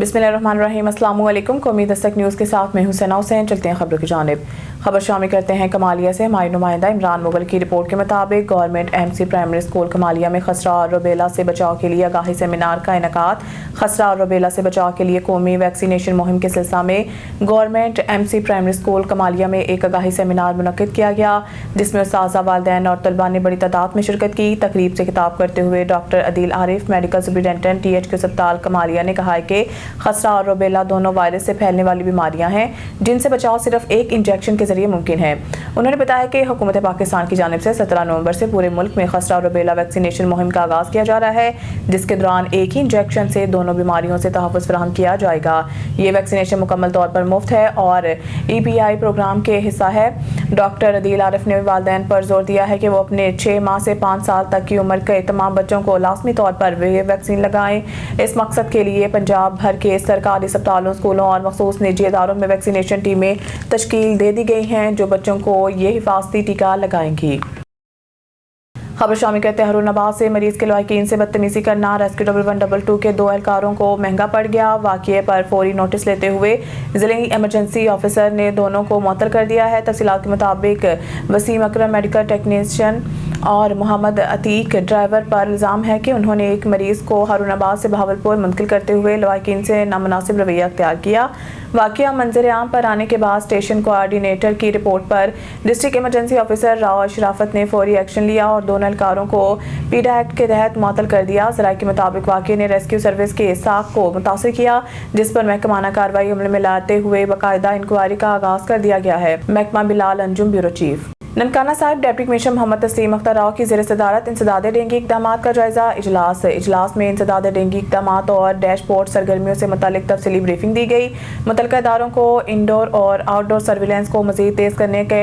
बिस्मिल्लाहिर्रहमानिर्रहीम। अस्सलाम वालेकुम। कौमी दस्तक न्यूज़ के साथ मैं हूं सना हुसैन। चलते हैं खबरों की जानिब। खबर शामिल करते हैं कमालिया से। हमारे नुमाइंदा इमरान मुगल की रिपोर्ट के मुताबिक government MC primary school Kamalia में खसरा और रूबेला से बचाव के लिए आगाही सेमिनार का इनेकाद। खसरा और रूबेला से बचाव के लिए कौमी वैक्सीनेशन मुहिम के सिलसिला में government MC primary school Kamalia में एक आगाही सेमिनार मुनक्किद किया गया, जिसमें उस्ताज़ा, वालिदैन और तलबा ने बड़ी तादाद में शिरकत की। तकरीब से खिताब करते हुए doctor Adeel Arif, medical superintendent THQ अस्पताल कमालिया ने कहा कि खसरा और रूबेला दोनों वायरस से फैलने वाली बीमारियां हैं, जिनसे बचाव सिर्फ एक इंजेक्शन के जरिए मुमकिन है। उन्होंने बताया कि हुकूमत पाकिस्तान की जानिब से 17 नवंबर से पूरे मुल्क में खसरा और रूबेला वैक्सीनेशन मुहिम का आगाज किया जा रहा है, जिसके दौरान एक ही इंजेक्शन से दोनों बीमारियों से तहफ़्फ़ुज़ फराहम किया जाएगा। ये वैक्सीनेशन मुकम्मल तौर पर मुफ्त है और EPI प्रोग्राम के हिस्सा है। डॉक्टर अदील आरिफ ने वालिदैन पर जोर दिया है कि वो अपने 6 माह से 5 साल तक की उम्र के तमाम बच्चों को लाजमी तौर पर वे वैक्सीन लगाएं। इस मकसद के लिए पंजाब भर के सरकारी अस्पतालों, स्कूलों और मखसूस निजी इदारों में वैक्सीनेशन टीमें तश्कील दे दी गई हैं, जो बच्चों को ये हिफाजती टीका लगाएंगी। खबर शामिल करते हैं हरूनाबाद से। मरीज के लवाकिन से बदतमीजी करना, रेस्क्यू 1112 के 2 एहलकारों को महंगा पड़ गया। वाक़ये पर फौरी नोटिस लेते हुए जिले इमरजेंसी ऑफिसर ने दोनों को मुअत्तल कर दिया है। तफसीलात के मुताबिक वसीम अकरम मेडिकल टेक्नीशियन और मोहम्मद अतीक ड्राइवर पर इल्ज़ाम है कि उन्होंने एक मरीज को हरूनाबाद से बहावलपुर मुंतकिल करते हुए लवाकिन से नामुनासिब रवैया अख्तियार किया। वाक़या मंजर आम पर आने के बाद स्टेशन कोऑर्डिनेटर की रिपोर्ट पर डिस्ट्रिक्ट इमरजेंसी ऑफिसर राव शराफत ने फौरी एक्शन लिया और दोनों एहलकारों को पीडा एक्ट के तहत मुअत्तल कर दिया। ज़राए के मुताबिक वाक़ये ने रेस्क्यू सर्विस के साख को मुतासर किया, जिस पर महकमाना कार्रवाई अमल में लाते हुए बाकायदा इंक्वायरी का आगाज कर दिया गया है। महकमा Bilal Anjum, bureau chief. Nankana Sahib deputy commissioner Mohammad Tasleem Akhtar Rao की ज़ेर सदारत इंसदाद डेंगू इक़दाम का जायजा। इजलास में इंसदाद डेंगू इक़दाम और डैशबोर्ड सरगर्मियों से मुतालिक तफसीली ब्रीफिंग दी गई। मुतल्लिका इदारों को इंडोर और आउटडोर सर्विलेंस को मज़ीद तेज़ करने के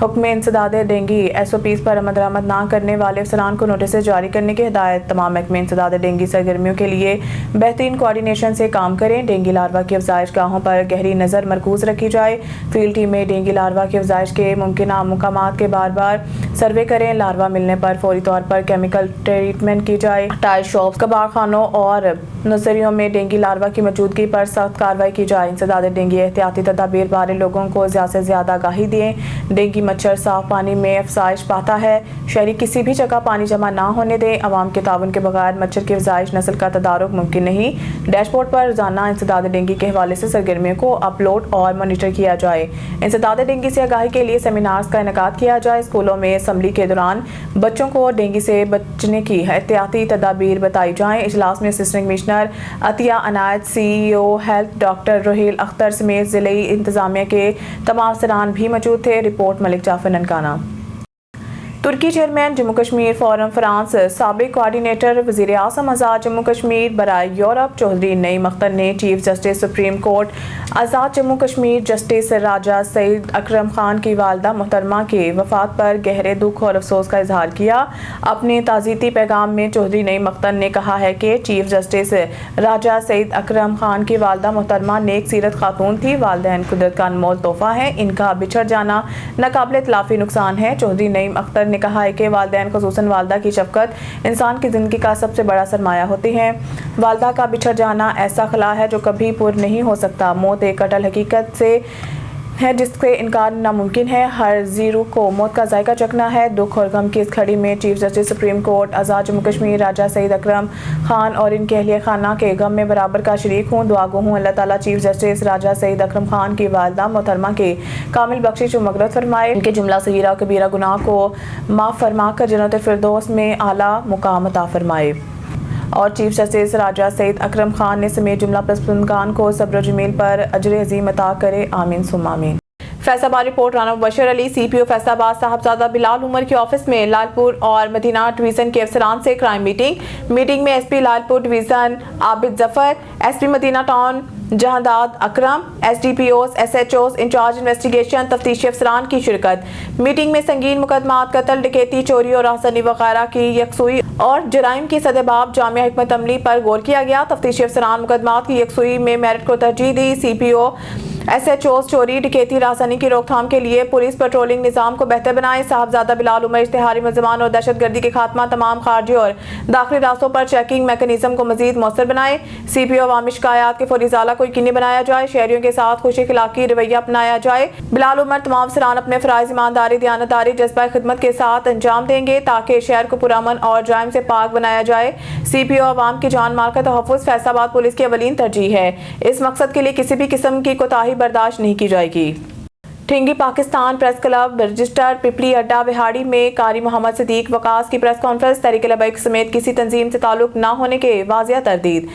हुक्म, इंसदाद डेंगू SOPs पर अमल दरामद न करने वाले अफसरान को नोटिस जारी करने की हिदायत। तमाम महकमे इंसदाद डेंगू सरगर्मियों के लिए बेहतरीन कोऑर्डिनेशन से काम करें। डेंगू लार्वा की अफजाइश गाहों पर गहरी नज़र मरकूज रखी जाए। फील्ड टीम में डेंगू लार्वा की अफजाइश के मुमकिन मकामात के बार बार सर्वे करें। लार्वा मिलने पर फौरी तौर पर केमिकल ट्रीटमेंट की जाए। टायर शॉप्स, कबाड़ खानों और नर्सरियों में डेंगू लार्वा की मौजूदगी पर सख्त कार्रवाई की जाए। इंसदाद डेंगू एहतियाती तदाबीर बारे लोगों को ज़्यादा से ज़्यादा आगाही दें। डेंगू मच्छर साफ पानी में अफजाइश पाता है। शहरी किसी भी जगह पानी जमा ना होने दें। अवाम के ताउन के बगैर मच्छर की अफजाइश नस्ल का तदारुक मुमकिन नहीं। डैशबोर्ड पर रोजाना इंसदाद डेंगू के हवाले से सरगर्मियों को अपलोड और मॉनिटर किया जाए। इंसदाद डेंगू से आगाही के लिए सेमिनार्स का इनेकाद किया जाए। स्कूलों में असम्बली के दौरान बच्चों को डेंगू से बचने की एहतियाती तदाबीर बताई जाएं। इजलास में assistant commissioner Atiya Inayat, CEO health doctor Rohail Akhtar समेत जिले इंतजामिया के तमाम अफसरान भी मौजूद थे। रिपोर्ट मलिक जाफर, ननकाना। तुर्की chairman Jammu Kashmir forum France साबिक कोऑर्डिनेटर वज़ीर आज़म आज़ाद जम्मू कश्मीर बराए यूरोप चौधरी नईम अख्तर ने चीफ जस्टिस सुप्रीम कोर्ट आज़ाद जम्मू कश्मीर जस्टिस राजा सईद अकरम खान की वालदा मोहतरमा के वफात पर गहरे दुख और अफसोस का इजहार किया। अपने ताज़ीती पैगाम में चौधरी नईम अख्तर ने कहा है कि चीफ जस्टिस राजा सईद अकरम खान की वालदा मोहतरमा नेक सीरत खातून थी। वालिदैन कुदरत का अनमोल तोहफा है, इनका बिछड़ जाना नाकाबिल इतलाफी नुकसान है। चौधरी नईम अख्तर ने कहा है कि वालिदैन खुसूसन वालदा की शफकत इंसान की ज़िंदगी का सबसे बड़ा सरमाया होती है। वालदा का बिछड़ जाना ऐसा खला है जो कभी पूर्ण नहीं हो सकता। मौत एक अटल हकीकत से है जिससे इनकार नामुमकिन है। हर जीरू को मौत का जायका चखना है। दुख और गम की इस घड़ी में चीफ जस्टिस सुप्रीम कोर्ट आज़ाद जम्मू कश्मीर राजा सईद अकरम खान और इनके अहलिया खाना के गम में बराबर का शरीक हूँ। दुआ गो हूँ अल्लाह ताला चीफ जस्टिस राजा सईद अकरम खान की वालदा मोहतरमा के कामिल बख्शिश व मगरत फरमाए। इनके जुमला सगीरा कबीरा गुनाह को माफ़ फरमा कर जन्नत फिरदौस में आला मुकाम अता फरमाए। और चीफ जस्टिस राजा सईद अकरम खान ने समेत जुमला पसंदगान को सब्र जमील पर अजर अजीम अता करे। आमीन सुम्मा आमीन। फैसलाबाद रिपोर्ट राना बशर अली। CPO फैसलाबाद साहबजादा बिलाल उमर के ऑफिस में लालपुर और मदीना डिवीजन के अफसरान से क्राइम मीटिंग में SP Lyallpur division Abid Zafar, SP Madina Town Jahadad Akram, SDPOs, SHOs, incharge investigation, तफ्तीशी अफसरान की शिरकत। मीटिंग में संगीन मुकदमात, कत्ल, डकैती, चोरी और राहज़नी वगैरह की यकसुई और जराइम की सदेबाब जामिया हिकमत अमली पर गौर किया गया। तफ्तीशी अफसरान मुकदमात की यकसुई में मेरिट को तरजीह दी। CPO SHOs चोरी डकैती राजधानी की रोकथाम के लिए पुलिस पेट्रोलिंग निजाम को बेहतर बनाए। साहबजादा बिलाल उमर इश्तिहारी मुलजमान और दहशतगर्दी के खात्मा तमाम खारजी और दाखिली रास्तों पर चेकिंग मैकेनिज्म को मजीद मौसर बनाए। CPO अवामी शिकायत के फौरी इजाला को यकीनी बनाया जाए। शहरियों के साथ खुशी खिलाकी रवैया अपनाया जाए। बिलाल उमर तमाम अफसरान अपने फराइज ईमानदारी दयानतदारी जज्बा खिदमत के साथ अंजाम देंगे ताकि शहर को पुरअमन और जराइम से पाक बनाया जाए। CPO अवाम की जान माल का तहफ़्फ़ुज़ फैसलाबाद पुलिस की अवलीन तरजीह है। इस मकसद के लिए किसी भी किस्म की कोताही बर्दाश्त नहीं की जाएगी। ठिंगी पाकिस्तान प्रेस क्लब रजिस्टर पिपली अड्डा विहाड़ी में कारी मोहम्मद सिद्दीक वकास की प्रेस कॉन्फ्रेंस। तहरीक लबैक समेत किसी तंजीम से ताल्लुक न होने के वाज़िया तरदीद।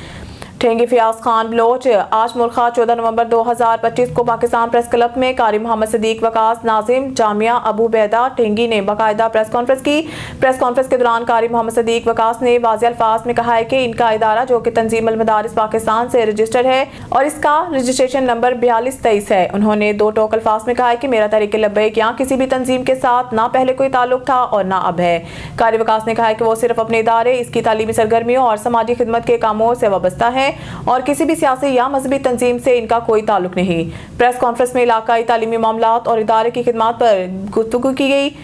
ठेंगी फयाज खान बलोच आज मुर्खा 14 नवंबर 2025 को पाकिस्तान प्रेस क्लब में कारी मोहम्मद सिद्दीक वकास नाजिम जामिया अबू बैदा ठेंगी ने बाकायदा प्रेस कॉन्फ्रेंस की। प्रेस कॉन्फ्रेंस के दौरान कारी मोहम्मद सिद्दीक वकास ने वाज़ेह अल्फाज में कहा है कि इनका इदारा जो कि तंजीम अल मदारिस पाकिस्तान से रजिस्टर्ड है और इसका रजिस्ट्रेशन नंबर 4223 है। उन्होंने दो टोक अल्फाज में कहा है कि मेरा तहरीक लब्बैक यहाँ किसी भी तंजीम के साथ ना पहले कोई ताल्लुक था और ना अब है। कारी वकास ने कहा है कि वो सिर्फ अपने इदारे इसकी तालीमी सरगर्मियों और समाजी खिदमत के कामों से वाबस्ता है और किसी भी सियासी या मजहबी तंजीम से इनका कोई ताल्लुक नहीं। प्रेस कॉन्फ्रेंस में इलाकाई तालीमी मामलात और इदारे की खिदमत पर गुफ्तगू की गई।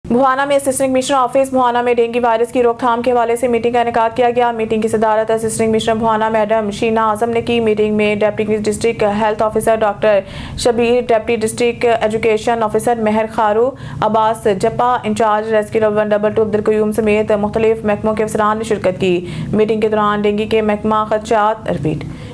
भुआना में असिस्टेंट कमिश्नर ऑफिस भुआना में डेंगू वायरस की रोकथाम के हवाले से मीटिंग का इनेकाद किया गया। मीटिंग की सदारत assistant commissioner Bhowana madam Sheena Azam ने की। मीटिंग में deputy district health officer doctor Shabbir, deputy district education officer Mehar Kharu, Abbas Jappa, incharge rescue 122 Abdul Qayyum समेत मुख्तलिफ महकमों के अफसरान ने शिरकत की। मीटिंग के दौरान डेंगू के महकमा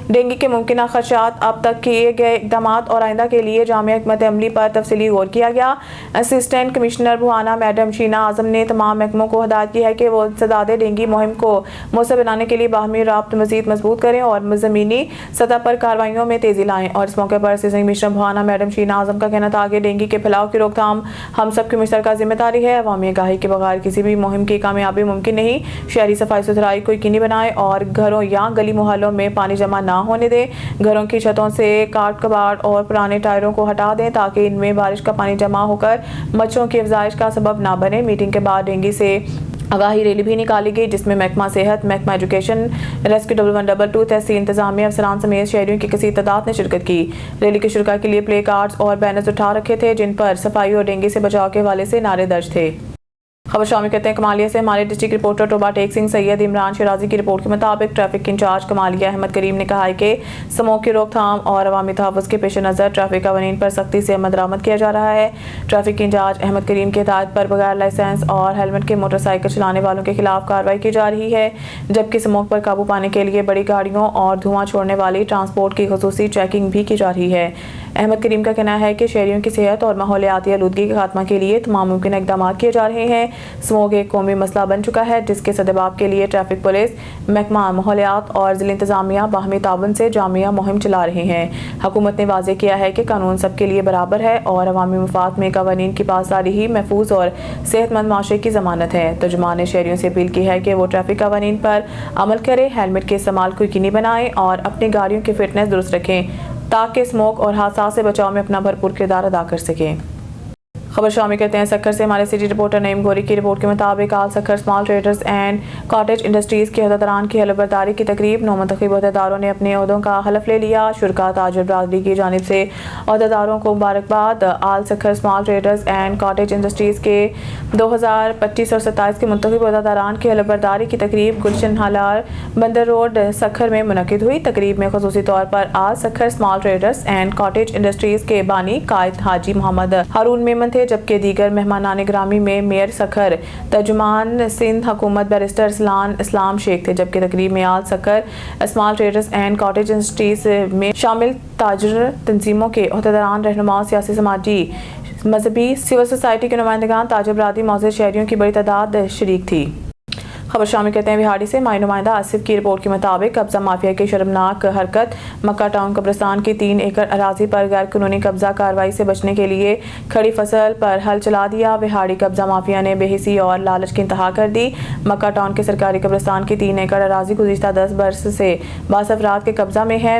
डेंगू के मुमकिन खदशात, अब तक किए गए इकदाम और आइंदा के लिए जामिया हिकमत अमली पर तफसीली गौर किया गया। Assistant commissioner Bhowana madam Sheena Azam ने तमाम महकमों को हिदायत की है कि वो सदादे डेंगू मुहिम को मौसर बनाने के लिए बाहमी राब्त मजीद मजबूत करें और ज़मीनी सतह पर कार्रवाइयों में तेजी लाएं। और इस मौके पर assistant commissioner Bhowana madam Sheena आजम का कहना था कि डेंगू के फैलाव की रोकथाम हम सब की मुश्तरका जिम्मेदारी है। अवामी आगाही के बगैर किसी भी मुहिम की कामयाबी मुमकिन नहीं। शहरी सफाई सुथराई को यकीनी बनाएं और घरों या गली मोहल्लों में पानी जमा ना होने दें। घरों की छतों से काट कबाड़ और पुराने टायरों को हटा दें ताकि इनमें बारिश का पानी जमा होकर मच्छरों की अफजाइश का सबब ना बने। मीटिंग के बाद डेंगू से आगाही रैली भी निकाली गई जिसमें महकमा सेहत, महकमा एजुकेशन, रेस्क्यू 122, तहसील इंतजामिया अफसरान समेत शहरियों की किसी तादाद ने शिरकत की। रैली की शुरा के लिए प्ले कार्ड्स और बैनर्स उठा रखे थे जिन पर सफाई और डेंगू से बचाव के हवाले से नारे दर्ज थे। खबर शामिल करते हैं कमालिया से। हमारे डिस्ट्रिक्ट रिपोर्टर टोबा टेक सिंह सैयद इमरान शिराजी की रिपोर्ट के मुताबिक ट्रैफिक इंचार्ज कमालिया अहमद करीम ने कहा है कि स्मोक की रोकथाम और अवामी तहफ़्फ़ुज़ के पेश नज़र ट्रैफिक कवानीन पर सख्ती से अमल दरामद किया जा रहा है। ट्रैफिक इंचार्ज अहमद करीम की हिदायत पर बगैर लाइसेंस और हेलमेट के मोटरसाइकिल चलाने वालों के खिलाफ कार्रवाई की जा रही है, जबकि स्मोक पर काबू पाने के लिए बड़ी गाड़ियों और धुआं छोड़ने वाली ट्रांसपोर्ट की खुसूसी चेकिंग भी की जा रही है। अहमद करीम का कहना है कि शहरियों की सेहत और माहौलियाती आलूदगी के खात्मा के लिए तमाम मुमकिन इकदाम किए जा रहे हैं। स्मोक एक कौमी मसला बन चुका है जिसके सदबाब के लिए ट्रैफिक पुलिस, महकमा माहौलियात और जिला इंतजामिया बाहमी ताउन से जामिया मुहिम चला रहे हैं। हुकूमत ने वाज़ेह किया है कि कानून सबके लिए बराबर है और अवामी मफाद में कवानीन की पासदारी ही महफूज और सेहतमंद माशरे की जमानत है। तर्जुमान ने शहरियों से अपील की है कि वो ट्रैफिक कवानीन पर अमल करें, हेलमेट के इस्तेमाल को यकीनी बनाएं और अपनी गाड़ियों की फिटनेस दुरुस्त रखें ताकि स्मोक और हादसा से बचाव में अपना भरपूर किरदार अदा कर सकें। खबर शामिल करते हैं सक्खर से। हमारे सिटी रिपोर्टर नईम गोरी की रिपोर्ट के मुताबिक all Sukkur small traders and cottage industries के अहदेदारान की हलफबरदारी की तकरीब। नौ मुंतखब अहदेदारों ने अपने ओहदों का हलफ ले लिया। शुरका ताजर बरादरी की जानिब से अहदेदारों को मुबारकबाद। All Sukkur small traders and cottage industries के 2025 और 27 के मुंतखब अहदेदारान की हलफबरदारी की तकरीब गुलशन हालार बंदर रोड सक्खर में मुनक्किद हुई। तकरीब में खुसूसी तौर पर all Sukkur small traders and cottage industries के बानी कायद हाजी मोहम्मद हारून मेमन थे, जबकि दीगर मेहमानान ग्रामी में मेयर सक्खर, तर्जुमान सिंध हुकूमत बैरिस्टर इस्लाम शेख थे। जबकि तकरीब में all Sukkur small traders and cottage industries में शामिल ताजर तंजीमों के अहदेदारान, रहनुमा, सियासी, समाजी, मजहबी, सिविल सोसाइटी के नुमाइंदगान, ताजर बरादरी, मौजूद शहरियों की बड़ी तादाद शरीक थी। खबर शामिल करते हैं बिहाड़ी से। माई नुमाइंदा आसिफ की रिपोर्ट के मुताबिक कब्जा माफिया की शर्मनाक हरकत। मक्का टाउन कब्रिस्तान की 3 एकड़ अराजी पर गैर कानूनी कब्जा कार्रवाई से बचने के लिए खड़ी फसल पर हल चला दिया। बिहाड़ी कब्जा माफिया ने बेहिसी और लालच की इंतहा कर दी। मक्का टाउन के सरकारी कब्रिस्तान की 3 एकड़ अराजी गुज़िश्ता 10 बरस से 22 अफराद के कब्जा में है।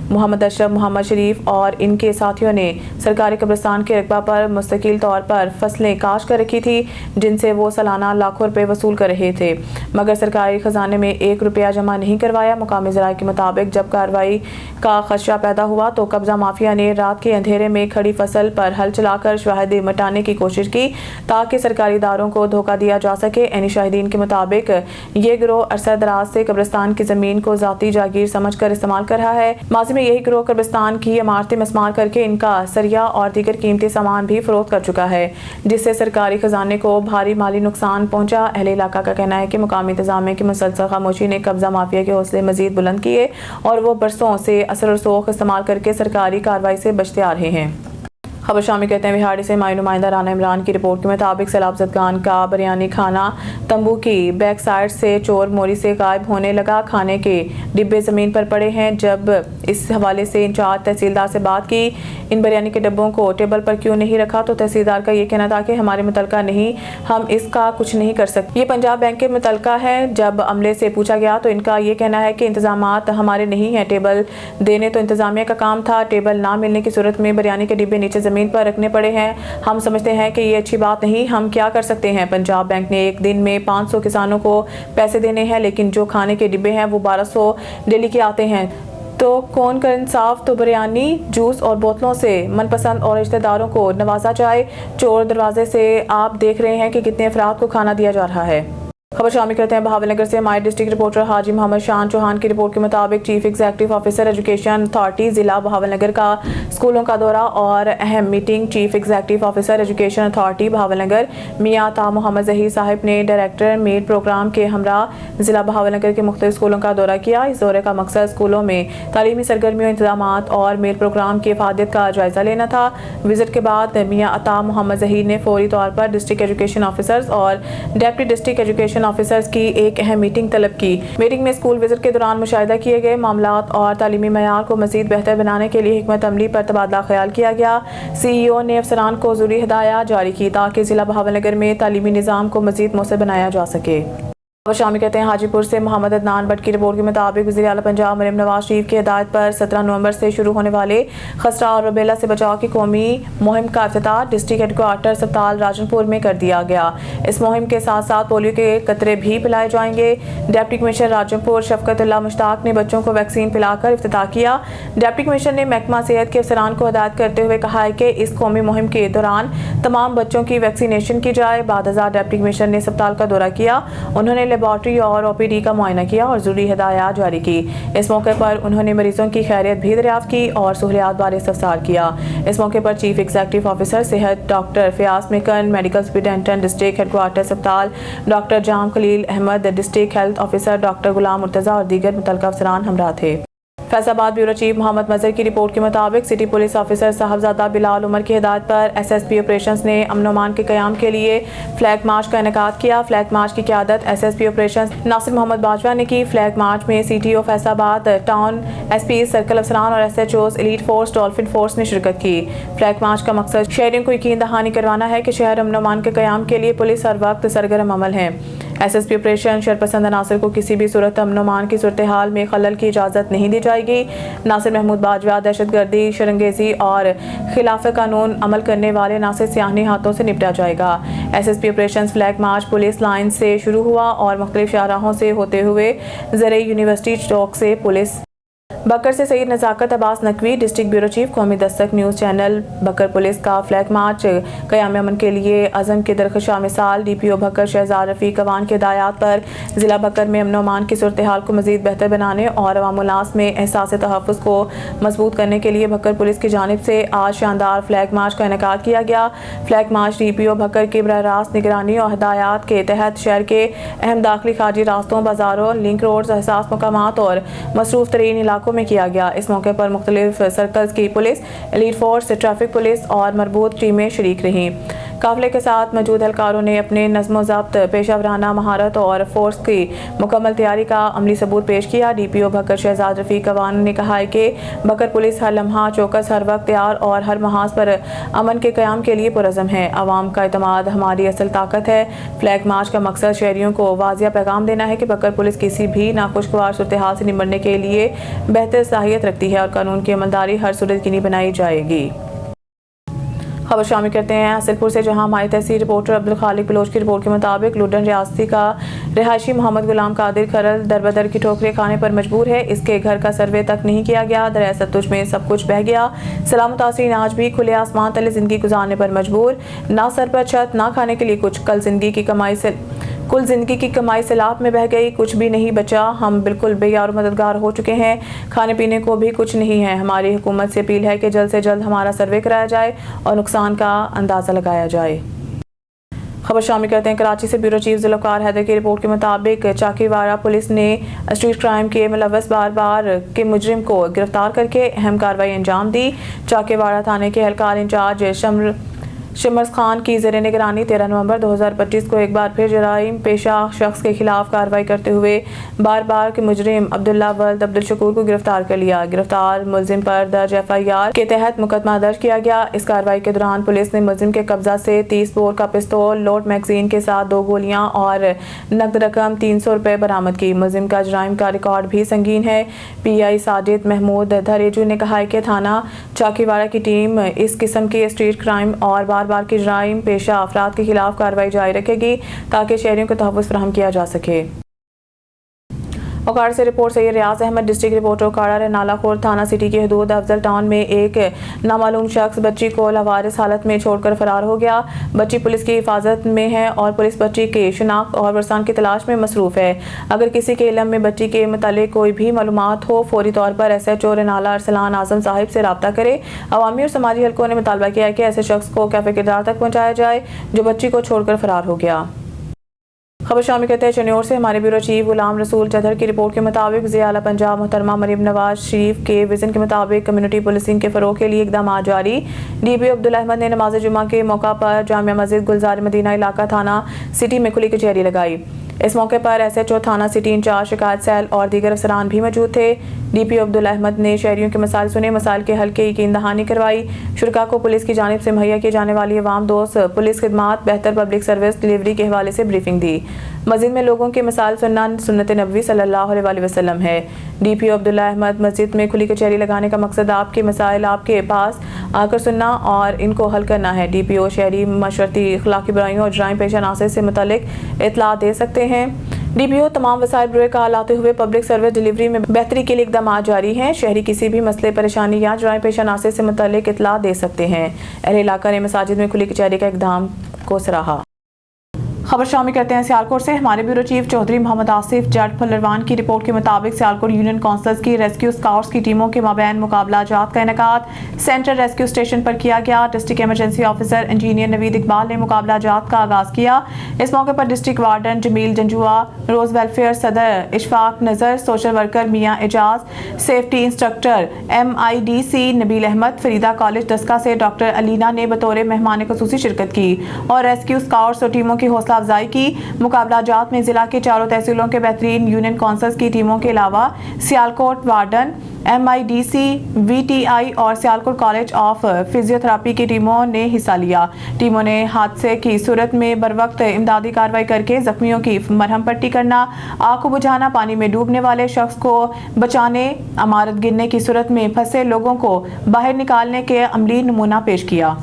मोहम्मद अशरफ, मोहम्मद शरीफ और इनके साथियों ने सरकारी कब्रिस्तान के रकबा पर मुस्तकिल तौर पर फसलें काश कर रखी थी, जिनसे वो सालाना लाखों रुपए वसूल कर रहे थे, मगर सरकारी खजाने में 1 रुपया जमा नहीं करवाया। मुकामी ज़राए के मुताबिक जब कार्रवाई का खदशा पैदा हुआ तो कब्जा माफिया ने रात के अंधेरे में खड़ी फसल पर हल चलाकर शवाहिद मिटाने की कोशिश की ताकि सरकारी इदारों को धोखा दिया जा सके। एनी शाहिदीन के मुताबिक ये गिरोह अरसा दराज से कब्रिस्तान की जमीन को जाती जागीर समझकर इस्तेमाल कर रहा है। माजी में यही गिरोह कब्रिस्तान की इमारतें मस्मार करके इनका सरिया और दीगर कीमती सामान भी फरोख्त कर चुका है, जिससे सरकारी खजाने को भारी माली नुकसान पहुंचा। अहले इलाका का कहना है कि मुकामी इंतजामिया की मुसलसल खामोशी ने कब्जा माफिया के हौसले मजीद बुलंद किए और वो बरसों से असर रसूख इस्तेमाल करके सरकारी कार्रवाई से बचते आ रहे हैं। खबर शामिल कहते हैं बिहाड़ी से माई नुमाइंदा राना इमरान की रिपोर्ट के मुताबिक सैलाब ज़दगान का बिरयानी खाना तंबू की बैक साइड से चोर मोरी से गायब होने लगा। खाने के डिब्बे ज़मीन पर पड़े हैं। जब इस हवाले से इंचार्ज तहसीलदार से बात की इन बिरयानी के डिब्बों को टेबल पर क्यों नहीं रखा, तो तहसीलदार का ये कहना था कि हमारे मुतलका नहीं, हम इसका कुछ नहीं कर सकते, ये पंजाब बैंक के मुतलका है। जब अमले से पूछा गया तो इनका ये कहना है कि इंतजामात हमारे नहीं हैं, टेबल देने तो इंतजामिया का काम था। टेबल ना मिलने की सूरत में बिरयानी के डिब्बे नीचे ज़मीन पर रखने पड़े हैं। हम समझते हैं कि ये अच्छी बात नहीं, हम क्या कर सकते हैं। पंजाब बैंक ने एक दिन में 500 किसानों को पैसे देने हैं, लेकिन जो खाने के डिब्बे हैं वो 1200 डेली के आते हैं। तो कौन कर इंसाफ, तो बिरयानी, जूस और बोतलों से मनपसंद और रिश्तेदारों को नवाजा जाए। चोर दरवाजे से आप देख रहे हैं कि कितने अफराद को खाना दिया जा रहा है। खबर शामिल करते हैं बहावलनगर से हमारे डिस्ट्रिक्ट रिपोर्टर हाजी मोहम्मद शान चौहान की रिपोर्ट के मुताबिक chief executive officer education authority जिला बहावलनगर का स्कूलों का दौरा और अहम meeting. Chief executive officer education authority Bahawalnagar Mian ता मोहम्मद जहीर साहिब ने डायरेक्टर मीट प्रोग्राम के हमरा जिला बहावलनगर के मुख्तलिफ स्कूलों का दौरा किया। इस दौरे का मकसद स्कूलों में तालीमी सरगर्मियों, इंतजामात और मीट प्रोग्राम की इफादियत का जायजा लेना था। विजिट के बाद मियां अता मोहम्मद जहीर ने फौरी तौर पर डिस्ट्रिक्ट एजुकेशन ऑफिसर्स और डेप्टी डिस्ट्रिक्ट एजुकेशन ऑफिसर्स की एक अहम मीटिंग तलब की। मीटिंग में स्कूल विजिट के दौरान मुशाहिदा किए गए मामलात और तालीमी मयार को मजीद बेहतर बनाने के लिए हिकमत अमली पर तबादला ख्याल किया गया। CEO ने अफसरान को ज़रूरी हिदायत जारी की ताकि जिला बहावलनगर में तालीमी निज़ाम को मजीद मौसर बनाया जा सके। शामिल कहते हैं हाजीपुर से मोहम्मद अदनान भट्ट की रिपोर्ट के मुताबिक वज़ीर आला पंजाब मरीम नवाज शरीफ की हिदायत पर 17 नवंबर से शुरू होने वाले खसरा और रुबेला से बचाव की कौमी मुहिम का इफ्तिताह डिस्ट्रिक्ट हेडक्वार्टर अस्पताल राजनपुर में कर दिया गया। इस मुहिम के साथ साथ पोलियो के कतरे भी पिलाए जाएंगे। डिप्टी कमिश्नर राजनपुर शफकतुल्लाह मुश्ताक ने बच्चों को वैक्सीन पिलाकर इफ्तिताह किया। डिप्टी कमिश्नर ने महकमा सेहत के अफसरान को हिदायत करते हुए कहा है कि इस कौमी मुहिम के दौरान तमाम बच्चों की वैक्सीनेशन की जाए। बाद डिप्टी कमिश्नर ने अस्पताल का दौरा किया। उन्होंने लेबॉर्ट्री और OPD का मुआयना किया और जरूरी हिदायत जारी की। इस मौके पर उन्होंने मरीजों की खैरियत भी दरियाफ्त की और सहूलियात बारे इस्तफसार किया। इस मौके पर चीफ एग्जीक्यूटिव ऑफिसर सेहत डॉक्टर फयाज मिकन, मेडिकल सुपरिटेंडेंट डिस्ट्रिक्ट हेडक्वार्टर अस्पताल doctor Jam Khalil Ahmad, district health officer doctor Ghulam Murtaza और दीगर मुतल्लिका अफसरान हमरा थे। फैसलाबाद ब्यूरो चीफ मोहम्मद मजहर की रिपोर्ट के मुताबिक city police officer Sahibzada Bilal Umar की हिदायत पर SSP ऑपरेशंस ने अमन अमान के क़याम के लिए फ्लैग मार्च का इनेकाद किया। फ्लैग मार्च की क़यादत SSP ऑपरेशंस नासिर मोहम्मद बाजवा ने की। फ्लैग मार्च में CTO Faisalabad, town SP, circle अफसरान और SHOs, elite force, dolphin force ने शिरकत की। फ्लैग मार्च का मकसद शहरियों को यकीन दहानी करवाना है कि शहर अमन अमान के क़याम के लिए पुलिस हर वक्त सरगर्म अमल है। SSP ऑपरेशन शरपसंद अनासर को किसी भी सूरत अमन अमान की सूरत हाल में खलल की इजाज़त नहीं दी जाएगी। नासिर महमूद बाजवा दहशतगर्दी, शरंगेजी और खिलाफ कानून अमल करने वाले नासिर सियाहनी हाथों से निपटा जाएगा। SSP operation flag march police line से शुरू हुआ और मुख्तलिफ शाहराहों से होते हुए ज़रे यूनिवर्सिटी चौक से पुलिस बकर से Syed Nazakat Abbas Naqvi, district bureau chief, Qaumi Dastak news channel Bhakkar police का फ्लैग मार्च क़याम अमन के लिए अज़म के दरख्शां मिसाल DPO बकर शहजाद रफ़ीक अवान के हिदायत पर ज़िला बकर में अमन अमान की सूरत हाल को मज़ीद बेहतर बनाने और अवामुन्नास में एहसास तहफ़्फ़ुज़ को मजबूत करने के लिए बकर पुलिस की जानिब से आज शानदार फ्लैग मार्च का इनेकाद किया गया। फ्लैग मार्च DPO बकर की बराह रास्त निगरानी और हिदायत के तहत शहर के अहम दाखिली खारजी रास्तों, बाजारों, लिंक रोड्स, एहसास मकामात और मसरूफ़ तरीन इलाकों में किया गया। इस मौके पर मुख्तलिफ सर्कल्स की police, elite force, traffic police और मरबूत टीमें शरीक रहीं। काफिले के साथ मौजूद एहलकारों ने अपने नज़्म ज़ब्त, पेशा वराना महारत और फोर्स की मुकम्मल तैयारी का अमली सबूत पेश किया। DPO भक्कर शहजाद रफीक अवान ने कहा है कि भक्कर पुलिस हर लम्हा चौकस, हर वक्त तैयार और हर महाज पर अमन के क़याम के लिए पुरज़म है। अवाम का एतमाद हमारी असल ताकत है। फ्लैग मार्च का मकसद शहरियों को वाज़िया पैगाम देना है कि भक्कर पुलिस किसी भी नाखुशगवार सूरत-ए-हाल से निपटने के लिए बेहतर सलाहियत रखती है और कानून की अमलदारी हर सूरत यकीनी बनाई जाएगी। खबर शामिल करते हैं हासिलपुर से, जहां हमारे तहसील रिपोर्टर अब्दुल खालिक बलोच की रिपोर्ट के मुताबिक लुडन रियासती का रिहायशी मोहम्मद गुलाम कादिर खरल दरबदर की ठोकरें खाने पर मजबूर है। इसके घर का सर्वे तक नहीं किया गया। दरिया सतलुज में सब कुछ बह गया। सलाम मुतासिरीन आज भी खुले आसमान तले जिंदगी गुजारने पर मजबूर, ना सर पर छत, ना खाने के लिए कुछ। कुल जिंदगी की कमाई सैलाब में बह गई, कुछ भी नहीं बचा। हम बिल्कुल बेयार मददगार हो चुके हैं, खाने पीने को भी कुछ नहीं है। हमारी हुकूमत से अपील है कि जल्द से जल्द हमारा सर्वे कराया जाए और नुकसान का अंदाज़ा लगाया जाए। खबर शामिल करते हैं कराची से। ब्यूरो चीफ जुल्फ़कार हैदर की रिपोर्ट के मुताबिक चाकीवाड़ा पुलिस ने स्ट्रीट क्राइम के मुलव्वस बार के मुजरिम को गिरफ्तार करके अहम कार्रवाई अंजाम दी। चाकीवाड़ा थाने के एहलकार इंचार्ज शमर्स खान की ज़ेरे निगरानी 13 नवंबर 2025 को एक बार फिर जराइम पेशा शख्स के खिलाफ कार्रवाई करते हुए बार के मुजरिम अब्दुल्ला वल्द अब्दुल शकूर को गिरफ्तार कर लिया। गिरफ्तार मुलजिम पर दर्ज FIR के तहत मुकदमा दर्ज किया गया। इस कार्रवाई के दौरान पुलिस ने मुलजिम के कब्जा से 30 बोर का पिस्तौल, लोड मैगजीन के साथ 2 गोलियां और नकद रकम 300 रुपये बरामद की। मुलजिम का जराइम का रिकॉर्ड भी संगीन है। PI साजिद महमूद धरेजू ने कहा है कि थाना चाकीवाड़ा की टीम इस किस्म के स्ट्रीट क्राइम और बार की जराइम पेशा अफराद के खिलाफ कार्रवाई जारी रखेगी ताकि शहरियों को तहफ़्फ़ुज़ फराहम किया जा सके। ओकाड़ा से रिपोर्ट सैयद रियाज अहमद, डिस्ट्रिक्ट रिपोर्टर ओकाड़ा। नालाखोर थाना सिटी की हदूद अफजल टाउन में एक नामालूम शख्स बच्ची को लावारिस हालत में छोड़कर फरार हो गया। बच्ची पुलिस की हिफाजत में है और पुलिस बच्ची की शिनाख्त और वरसान की तलाश में मसरूफ़ है। अगर किसी के इल्म में बच्ची के मुतालिक कोई भी मालूमात हो, फौरी तौर पर SHO रेनाला अरसलान आजम साहिब से रब्ता करे। अवामी और समाजी हलकों ने मुतालबा किया है कि ऐसे शख्स को कैफे किरदार तक पहुँचाया जाए जो बच्ची को छोड़कर फरार हो गया। खबर शामिल करते हैं चनियोर से। हमारे ब्यूरो चीफ गुलाम रसूल चौधरी की रिपोर्ट के मुताबिक ज़िया पंजाब मोहतरमा मरीम नवाज शरीफ के विजन के मुताबिक कम्युनिटी पुलिसिंग के फ़रोग़ के लिए इक़दाम जारी। DPO अब्दुल अहमद ने नमाज जुमा के मौका पर जामिया मस्जिद गुलजार मदीना इलाका थाना सिटी में खुली कचहरी लगाई। इस मौके पर SHO थाना सिटी इंचार्ज, शिकायत सेल और दीगर अफसरान भी मौजूद थे। DPO अब्दुल अहमद ने शहरियों के मसाइल सुने, मसाइल के हल के यकीन दहानी करवाई। शुरका को पुलिस की जानिब से मुहैया की जाने वाली अवाम दोस्त पुलिस खिदमात, बेहतर पब्लिक सर्विस डिलीवरी के हवाले से ब्रीफिंग दी। मस्जिद में लोगों के मसाइल सुनना सुन्नत नबी सल्लल्लाहु अलैहि वसल्लम है। DPO अब्दुल अहमद मस्जिद में खुली कचहरी लगाने का मकसद आपके मसाइल आपके पास आकर सुनना और इनको हल करना है। DPO शहरी मशरती अखलाकी बुराइयों और जराइम पेशा नासे से मुतालिक इतला दे सकते हैं। DPO तमाम वसाइल बुरे का लाते हुए पब्लिक सर्विस डिलीवरी में बेहतरी के लिए इक़दाम जारी हैं। शहरी किसी भी मसले, परेशानी या जराइम पेशा नासे से मुतालिक इतला दे सकते हैं। अहले इलाका ने मसाजिद में खुली कचहरी का इक़दाम को सराहा। खबर शामिल करते हैं सियालकोट से। हमारे ब्यूरो चीफ चौधरी मोहम्मद आसिफ जट फल्लरवान की रिपोर्ट के मुताबिक सियालकोट यूनियन काउंसिल्स की रेस्क्यू स्काउट्स की टीमों के माबैन मुकाबला जात का इनेकाद सेंट्रल रेस्क्यू स्टेशन पर किया गया। District emergency officer engineer Naveed Iqbal ने मुकाबला जात का आगाज किया। इस मौके पर district warden Jamil Janjua, Rose welfare सदर Ishfaq Nazar, social worker Mian Ijaz, safety instructor MIDC Nabeel Ahmad, Farida college Daska से डॉक्टर अलीना ने बतौर मेहमान खुसूसी शिरकत की और रेस्क्यू स्काउट्स और टीमों की हौसला अफजाई की। मुकाबला जात में जिला के चारों तहसीलों के बेहतरीन यूनियन काउंसिल्स की टीमों के अलावा सियालकोट वार्डन, MIDC, VTI और सियालकोट कॉलेज ऑफ फिजियोथेरापी की टीमों ने हिस्सा लिया। टीमों ने हादसे की सूरत में बरवक्त इमदादी कार्रवाई करके जख्मियों की मरहम पट्टी करना, आग को बुझाना, पानी में डूबने वाले शख्स को बचाने, इमारत गिरने की सूरत में फंसे लोगों को बाहर निकालने के अमली नमूना पेश किया।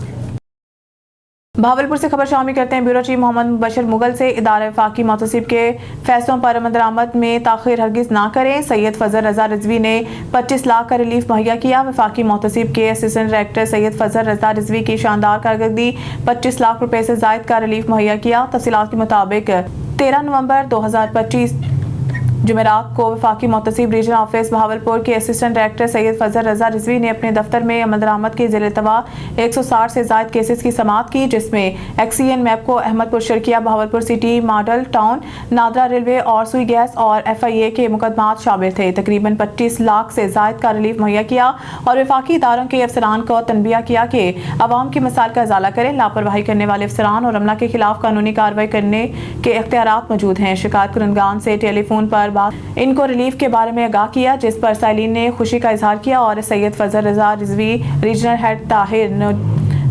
भावलपुर से खबर शामिल करते हैं। ब्यूरो चीफ मोहम्मद मुबशर मुगल से इदारा वफाकी मोहतसिब के फैसलों पर अमल दरामद में ताखिर हरगिज ना करें। सैयद फजल रजा रिजवी ने 25 लाख का रिलीफ मुहैया किया। वफाकी मोहतसिब के असिस्टेंट डायरेक्टर सैयद फजल रजा रिजवी की शानदार कारकर्दगी 25 लाख रुपए से जायद का रिलीफ मुहैया किया। तफसीलात के मुताबिक 13 नवंबर 2025 जुमेरात को वफाकी मुहतसिब रीजनल ऑफिस बहावलपुर के असिस्टेंट डायरेक्टर सैयद फजल रजा रिजवी ने अपने दफ्तर में अमल दरामद के ज़ेर तवा 160 से ज़ायद केसेस की समाअत की, जिसमें XEN MEPCO Ahmadpur Sharqia Bahawalpur city model town NADRA railway और सुई गैस और FIA के मुकदमात शामिल थे। तकरीबन 25 लाख से ज़ायद का रिलीफ मुहैया किया और वफाकी इदारों के अफसरान को तनबिया किया कि अवाम की मसाइल का इजाला करें। लापरवाही करने वाले अफसरान और अमला के खिलाफ कानूनी कार्रवाई करने के इख्तियारात मौजूद हैं। शिकायत कुनंदगान से टेलीफोन पर इनको रिलीफ के बारे में आगाह किया, जिस पर साइलिन ने खुशी का इजहार किया और सैयद फजल रजा रिजवी, रीजनल हेड ताहिर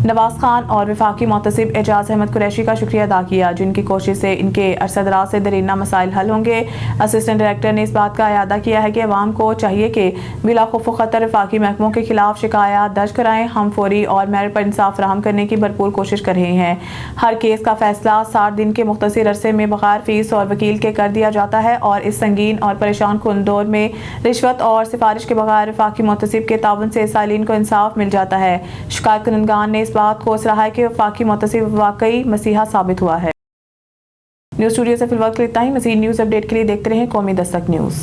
नवाज खान और वफाकी मुहतसिब एजाज अहमद कुरैशी का शुक्रिया अदा किया, जिनकी कोशिश से इनके अरसदराज से दरीना मसाइल हल होंगे। असिस्टेंट डायरेक्टर ने इस बात का अयादा किया है कि अवाम को चाहिए कि बिला खौफ खतर वफाकी महकमों के खिलाफ शिकायत दर्ज कराएं। हम फौरी और मेरिट पर इंसाफ फराहम करने की भरपूर कोशिश कर रहे हैं। हर केस का फैसला 60 दिन के मुख्तसर अरसे में बगैर फीस और वकील के कर दिया जाता है और इस संगीन और परेशान कुन दौर में रिश्वत और सिफारिश के बगैर वफाकी मुहतसिब के तावन से सालीन को इंसाफ मिल जाता है। शिकायत कुनंदगान ने इस बात को सराहा कि वफाकी मुहतसिब वाकई मसीहा साबित हुआ है। न्यूज़ स्टूडियो से फिलहाल इतना ही। मज़ीद न्यूज़ अपडेट के लिए देखते रहें कौमी दस्तक न्यूज़।